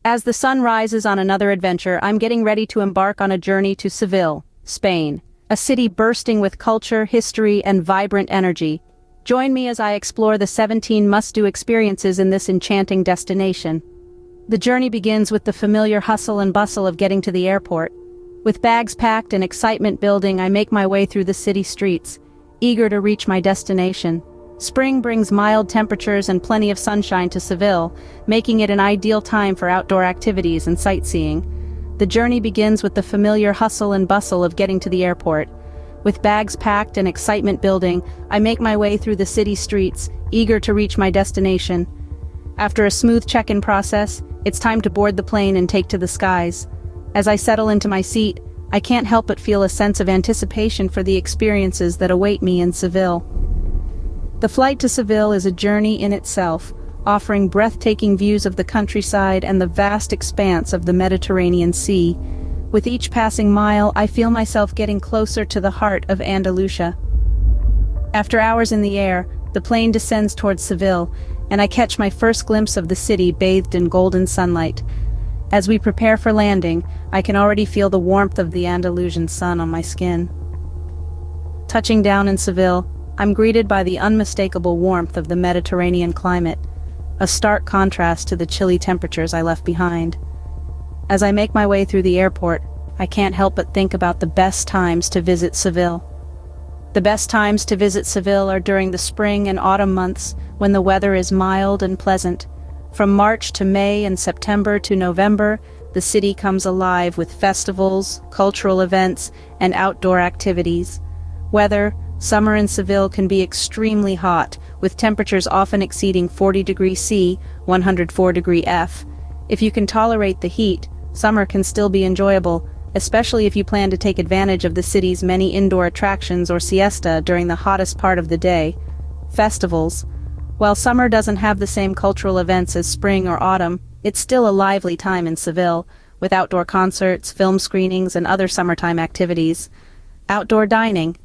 As the sun rises on another adventure, I'm getting ready to embark on a journey to Seville, Spain, a city bursting with culture, history, and vibrant energy. Join me as I explore the 17 must-do experiences in this enchanting destination. The journey begins with the familiar hustle and bustle of getting to the airport. With bags packed and excitement building, I make my way through the city streets, eager to reach my destination. Spring brings mild temperatures and plenty of sunshine to Seville, making it an ideal time for outdoor activities and sightseeing. The journey begins with the familiar hustle and bustle of getting to the airport. With bags packed and excitement building, I make my way through the city streets, eager to reach my destination. After a smooth check-in process, it's time to board the plane and take to the skies. As I settle into my seat, I can't help but feel a sense of anticipation for the experiences that await me in Seville. The flight to Seville is a journey in itself, offering breathtaking views of the countryside and the vast expanse of the Mediterranean Sea. With each passing mile, I feel myself getting closer to the heart of Andalusia. After hours in the air, the plane descends towards Seville, and I catch my first glimpse of the city bathed in golden sunlight. As we prepare for landing, I can already feel the warmth of the Andalusian sun on my skin. Touching down in Seville, I'm greeted by the unmistakable warmth of the Mediterranean climate, a stark contrast to the chilly temperatures I left behind. As I make my way through the airport, I can't help but think about the best times to visit Seville. The best times to visit Seville are during the spring and autumn months, when the weather is mild and pleasant. From March to May and September to November, the city comes alive with festivals, cultural events, and outdoor activities. Summer in Seville can be extremely hot, with temperatures often exceeding 40 degrees C, 104 degrees F. If you can tolerate the heat, summer can still be enjoyable, especially if you plan to take advantage of the city's many indoor attractions or siesta during the hottest part of the day. Festivals. While summer doesn't have the same cultural events as spring or autumn, it's still a lively time in Seville, with outdoor concerts, film screenings, and other summertime activities. Outdoor dining.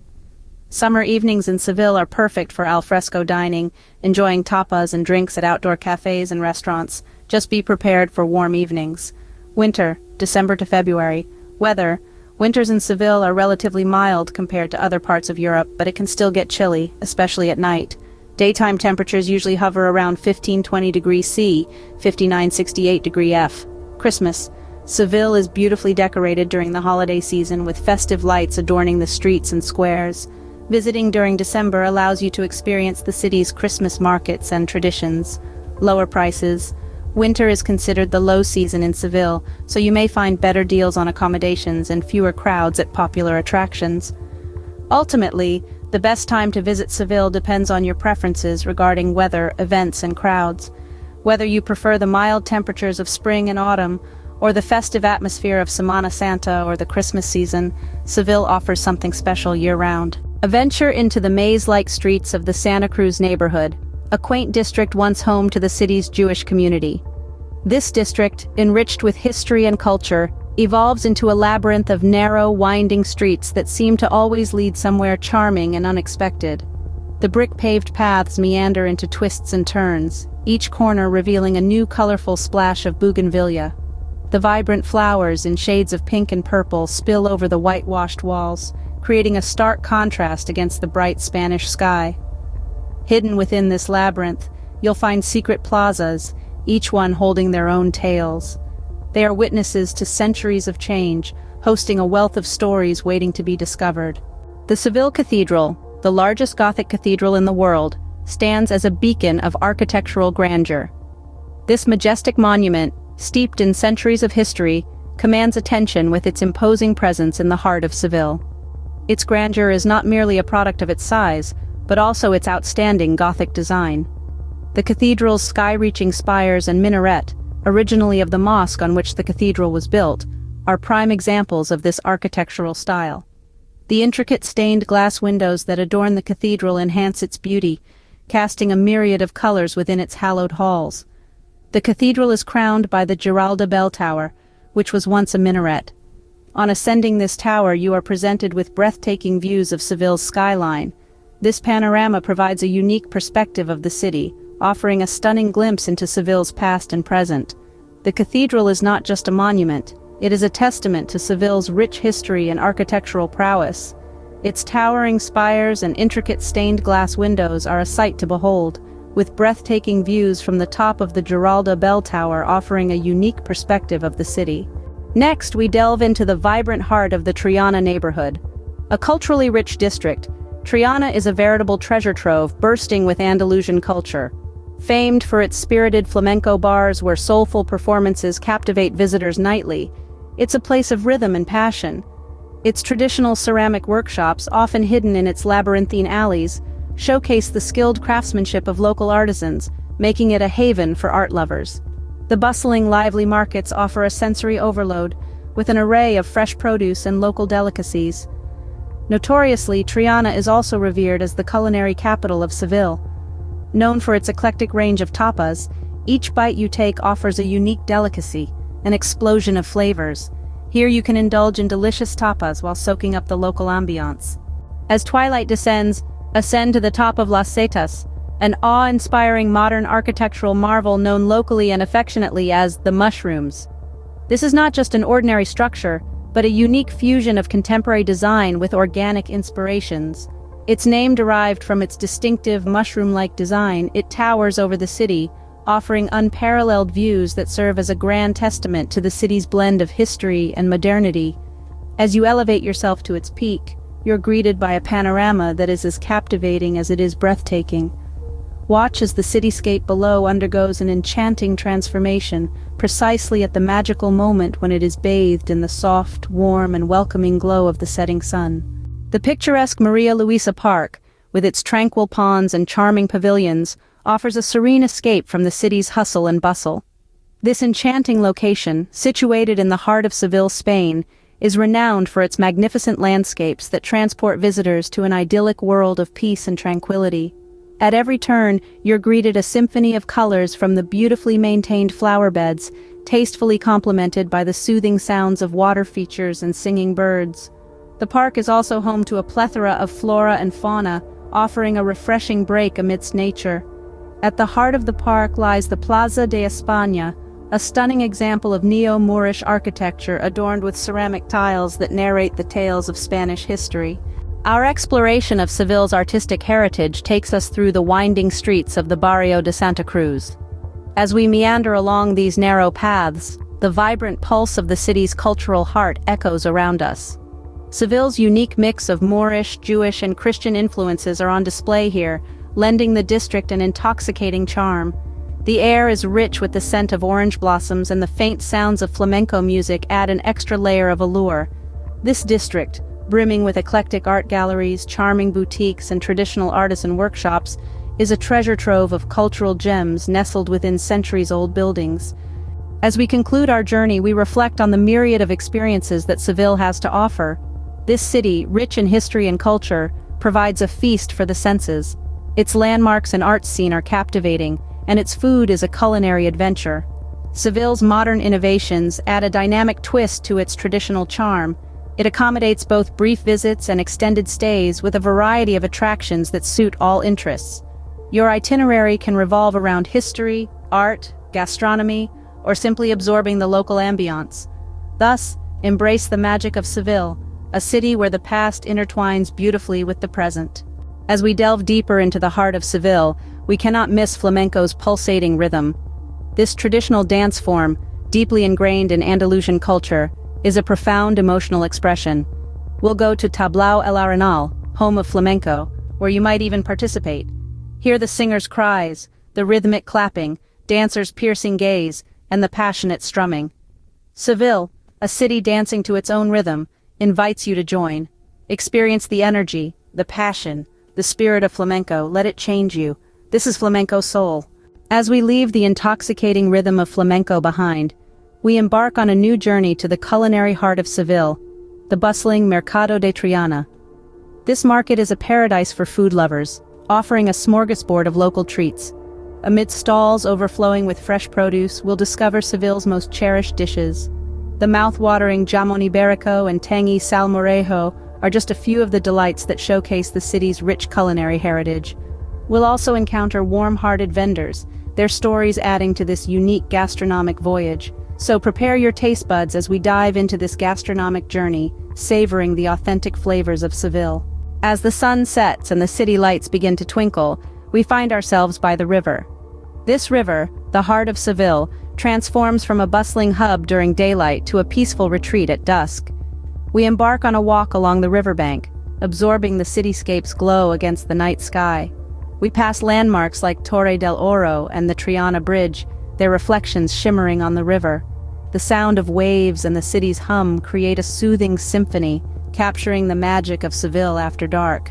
Summer evenings in Seville are perfect for al fresco dining, enjoying tapas and drinks at outdoor cafes and restaurants. Just be prepared for warm evenings. Winter, December to February. Weather. Winters in Seville are relatively mild compared to other parts of Europe, but it can still get chilly, especially at night. Daytime temperatures usually hover around 15-20 degrees C, 59-68 degrees F. Christmas. Seville is beautifully decorated during the holiday season with festive lights adorning the streets and squares. Visiting during December allows you to experience the city's Christmas markets and traditions. Lower prices. Winter is considered the low season in Seville, so you may find better deals on accommodations and fewer crowds at popular attractions. Ultimately, the best time to visit Seville depends on your preferences regarding weather, events, and crowds. Whether you prefer the mild temperatures of spring and autumn, or the festive atmosphere of Semana Santa or the Christmas season, Seville offers something special year-round. A venture into the maze-like streets of the Santa Cruz neighborhood, a quaint district once home to the city's Jewish community. This district, enriched with history and culture, evolves into a labyrinth of narrow, winding streets that seem to always lead somewhere charming and unexpected. The brick-paved paths meander into twists and turns, each corner revealing a new colorful splash of bougainvillea. The vibrant flowers in shades of pink and purple spill over the whitewashed walls, creating a stark contrast against the bright Spanish sky. Hidden within this labyrinth, you'll find secret plazas, each one holding their own tales. They are witnesses to centuries of change, hosting a wealth of stories waiting to be discovered. The Seville Cathedral, the largest Gothic cathedral in the world, stands as a beacon of architectural grandeur. This majestic monument, steeped in centuries of history, commands attention with its imposing presence in the heart of Seville. Its grandeur is not merely a product of its size, but also its outstanding Gothic design. The cathedral's sky-reaching spires and minaret, originally of the mosque on which the cathedral was built, are prime examples of this architectural style. The intricate stained glass windows that adorn the cathedral enhance its beauty, casting a myriad of colors within its hallowed halls. The cathedral is crowned by the Giralda bell tower, which was once a minaret. On ascending this tower, you are presented with breathtaking views of Seville's skyline. This panorama provides a unique perspective of the city, offering a stunning glimpse into Seville's past and present. The cathedral is not just a monument, it is a testament to Seville's rich history and architectural prowess. Its towering spires and intricate stained glass windows are a sight to behold, with breathtaking views from the top of the Giralda Bell Tower offering a unique perspective of the city. Next, we delve into the vibrant heart of the Triana neighborhood. A culturally rich district, Triana is a veritable treasure trove bursting with Andalusian culture. Famed for its spirited flamenco bars where soulful performances captivate visitors nightly, it's a place of rhythm and passion. Its traditional ceramic workshops, often hidden in its labyrinthine alleys, showcase the skilled craftsmanship of local artisans, making it a haven for art lovers. The bustling, lively markets offer a sensory overload, with an array of fresh produce and local delicacies. Notoriously, Triana is also revered as the culinary capital of Seville. Known for its eclectic range of tapas, each bite you take offers a unique delicacy, an explosion of flavors. Here you can indulge in delicious tapas while soaking up the local ambiance. As twilight descends, ascend to the top of Las Setas, an awe-inspiring modern architectural marvel known locally and affectionately as the Mushrooms. This is not just an ordinary structure, but a unique fusion of contemporary design with organic inspirations. Its name derived from its distinctive mushroom-like design. It towers over the city, offering unparalleled views that serve as a grand testament to the city's blend of history and modernity. As you elevate yourself to its peak, you're greeted by a panorama that is as captivating as it is breathtaking. Watch as the cityscape below undergoes an enchanting transformation, precisely at the magical moment when it is bathed in the soft, warm, and welcoming glow of the setting sun. The picturesque Maria Luisa Park, with its tranquil ponds and charming pavilions, offers a serene escape from the city's hustle and bustle. This enchanting location, situated in the heart of Seville, Spain, is renowned for its magnificent landscapes that transport visitors to an idyllic world of peace and tranquility. At every turn, you're greeted a symphony of colors from the beautifully maintained flower beds, tastefully complemented by the soothing sounds of water features and singing birds. The park is also home to a plethora of flora and fauna, offering a refreshing break amidst nature. At the heart of the park lies the Plaza de España, a stunning example of neo-Moorish architecture adorned with ceramic tiles that narrate the tales of Spanish history. Our exploration of Seville's artistic heritage takes us through the winding streets of the Barrio de Santa Cruz. As we meander along these narrow paths, the vibrant pulse of the city's cultural heart echoes around us. Seville's unique mix of Moorish, Jewish, and Christian influences are on display here, lending the district an intoxicating charm. The air is rich with the scent of orange blossoms, and the faint sounds of flamenco music add an extra layer of allure. This district, brimming with eclectic art galleries, charming boutiques, and traditional artisan workshops, is a treasure trove of cultural gems nestled within centuries-old buildings. As we conclude our journey, we reflect on the myriad of experiences that Seville has to offer. This city, rich in history and culture, provides a feast for the senses. Its landmarks and art scene are captivating, and its food is a culinary adventure. Seville's modern innovations add a dynamic twist to its traditional charm. It accommodates both brief visits and extended stays with a variety of attractions that suit all interests. Your itinerary can revolve around history, art, gastronomy, or simply absorbing the local ambiance. Thus, embrace the magic of Seville, a city where the past intertwines beautifully with the present. As we delve deeper into the heart of Seville, we cannot miss flamenco's pulsating rhythm. This traditional dance form, deeply ingrained in Andalusian culture, is a profound emotional expression. We'll go to Tablao el Arenal, home of flamenco, where you might even participate. Hear the singers' cries, the rhythmic clapping, dancers' piercing gaze, and the passionate strumming. Seville, a city dancing to its own rhythm, invites you to join. Experience the energy, the passion, the spirit of flamenco. Let it change you. This is Flamenco Soul. As we leave the intoxicating rhythm of flamenco behind, we embark on a new journey to the culinary heart of Seville, the bustling Mercado de Triana. This market is a paradise for food lovers, offering a smorgasbord of local treats. Amid stalls overflowing with fresh produce, we'll discover Seville's most cherished dishes. The mouth-watering jamón ibérico and tangy salmorejo are just a few of the delights that showcase the city's rich culinary heritage. We'll also encounter warm-hearted vendors, their stories adding to this unique gastronomic voyage. So prepare your taste buds as we dive into this gastronomic journey, savoring the authentic flavors of Seville. As the sun sets and the city lights begin to twinkle, we find ourselves by the river. This river, the heart of Seville, transforms from a bustling hub during daylight to a peaceful retreat at dusk. We embark on a walk along the riverbank, absorbing the cityscape's glow against the night sky. We pass landmarks like Torre del Oro and the Triana Bridge, their reflections shimmering on the river. The sound of waves and the city's hum create a soothing symphony, capturing the magic of Seville after dark.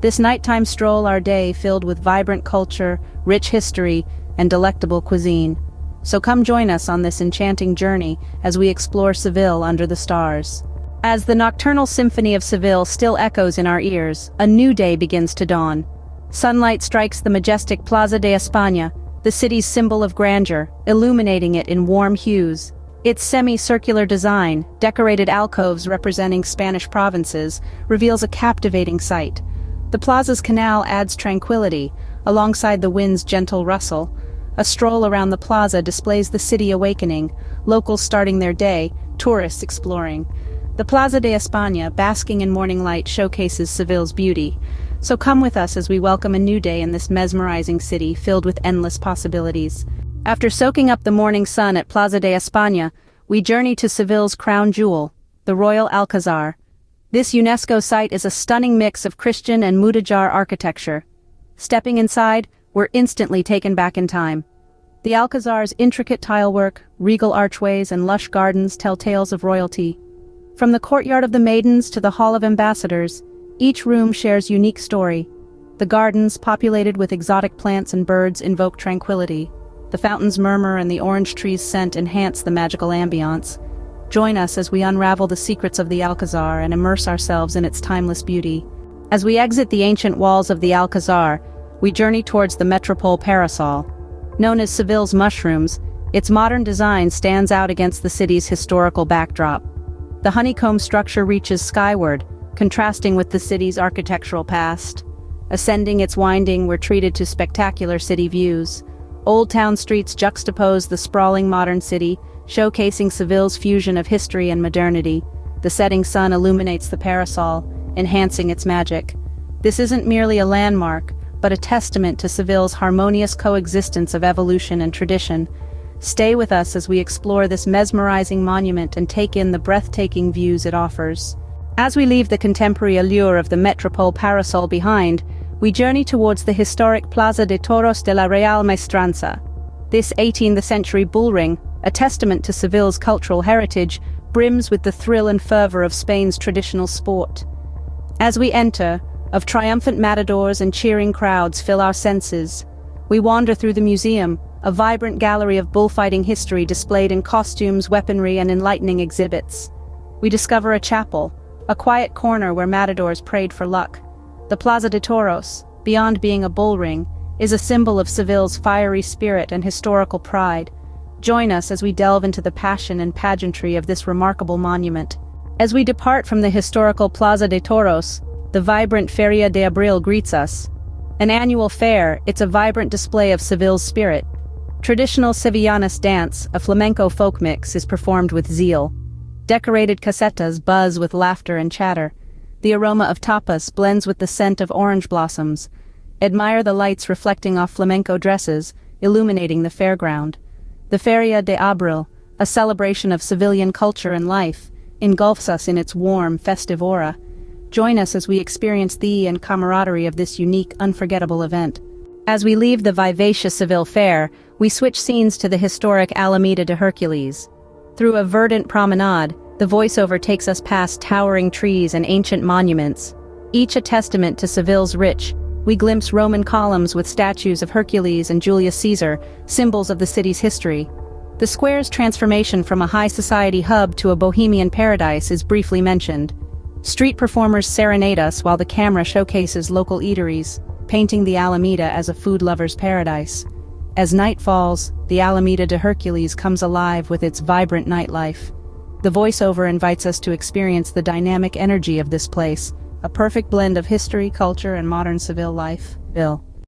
This nighttime stroll our day filled with vibrant culture, rich history, and delectable cuisine. So come join us on this enchanting journey as we explore Seville under the stars. As the nocturnal symphony of Seville still echoes in our ears, a new day begins to dawn. Sunlight strikes the majestic Plaza de España, the city's symbol of grandeur, illuminating it in warm hues. Its semi-circular design, decorated alcoves representing Spanish provinces, reveals a captivating sight. The plaza's canal adds tranquility, alongside the wind's gentle rustle. A stroll around the plaza displays the city awakening, locals starting their day, tourists exploring. The Plaza de España, basking in morning light, showcases Seville's beauty. So come with us as we welcome a new day in this mesmerizing city filled with endless possibilities. After soaking up the morning sun at Plaza de España, we journey to Seville's crown jewel, the Royal Alcazar. This UNESCO site is a stunning mix of Christian and Mudejar architecture. Stepping inside, we're instantly taken back in time. The Alcazar's intricate tilework, regal archways, and lush gardens tell tales of royalty. From the Courtyard of the Maidens to the Hall of Ambassadors, each room shares unique story. The gardens, populated with exotic plants and birds, invoke tranquility. The fountain's murmur and the orange tree's scent enhance the magical ambiance. Join us as we unravel the secrets of the Alcazar and immerse ourselves in its timeless beauty. As we exit the ancient walls of the Alcazar, we journey towards the Metropole Parasol. Known as Seville's mushrooms, its modern design stands out against the city's historical backdrop. The honeycomb structure reaches skyward, contrasting with the city's architectural past. Ascending its winding, we're treated to spectacular city views. Old town streets juxtapose the sprawling modern city, showcasing Seville's fusion of history and modernity. The setting sun illuminates the parasol, enhancing its magic. This isn't merely a landmark, but a testament to Seville's harmonious coexistence of evolution and tradition. Stay with us as we explore this mesmerizing monument and take in the breathtaking views it offers. As we leave the contemporary allure of the Metropole Parasol behind, we journey towards the historic Plaza de Toros de la Real Maestranza. This 18th century bullring, a testament to Seville's cultural heritage, brims with the thrill and fervor of Spain's traditional sport. As we enter, of triumphant matadors and cheering crowds fill our senses. We wander through the museum, a vibrant gallery of bullfighting history displayed in costumes, weaponry, and enlightening exhibits. We discover a chapel, a quiet corner where matadors prayed for luck. The Plaza de Toros, beyond being a bullring, is a symbol of Seville's fiery spirit and historical pride. Join us as we delve into the passion and pageantry of this remarkable monument. As we depart from the historical Plaza de Toros, the vibrant Feria de Abril greets us. An annual fair, it's a vibrant display of Seville's spirit. Traditional Sevillanas dance, a flamenco folk mix, is performed with zeal. Decorated casetas buzz with laughter and chatter. The aroma of tapas blends with the scent of orange blossoms. Admire the lights reflecting off flamenco dresses, illuminating the fairground. The Feria de Abril, a celebration of Sevillian culture and life, engulfs us in its warm, festive aura. Join us as we experience the and camaraderie of this unique, unforgettable event. As we leave the vivacious Seville Fair, we switch scenes to the historic Alameda de Hercules. Through a verdant promenade, the voiceover takes us past towering trees and ancient monuments. Each a testament to Seville's rich, we glimpse Roman columns with statues of Hercules and Julius Caesar, symbols of the city's history. The square's transformation from a high society hub to a bohemian paradise is briefly mentioned. Street performers serenade us while the camera showcases local eateries, painting the Alameda as a food lover's paradise. As night falls, the Alameda de Hercules comes alive with its vibrant nightlife. The voiceover invites us to experience the dynamic energy of this place, a perfect blend of history, culture, and modern Seville life. Bill.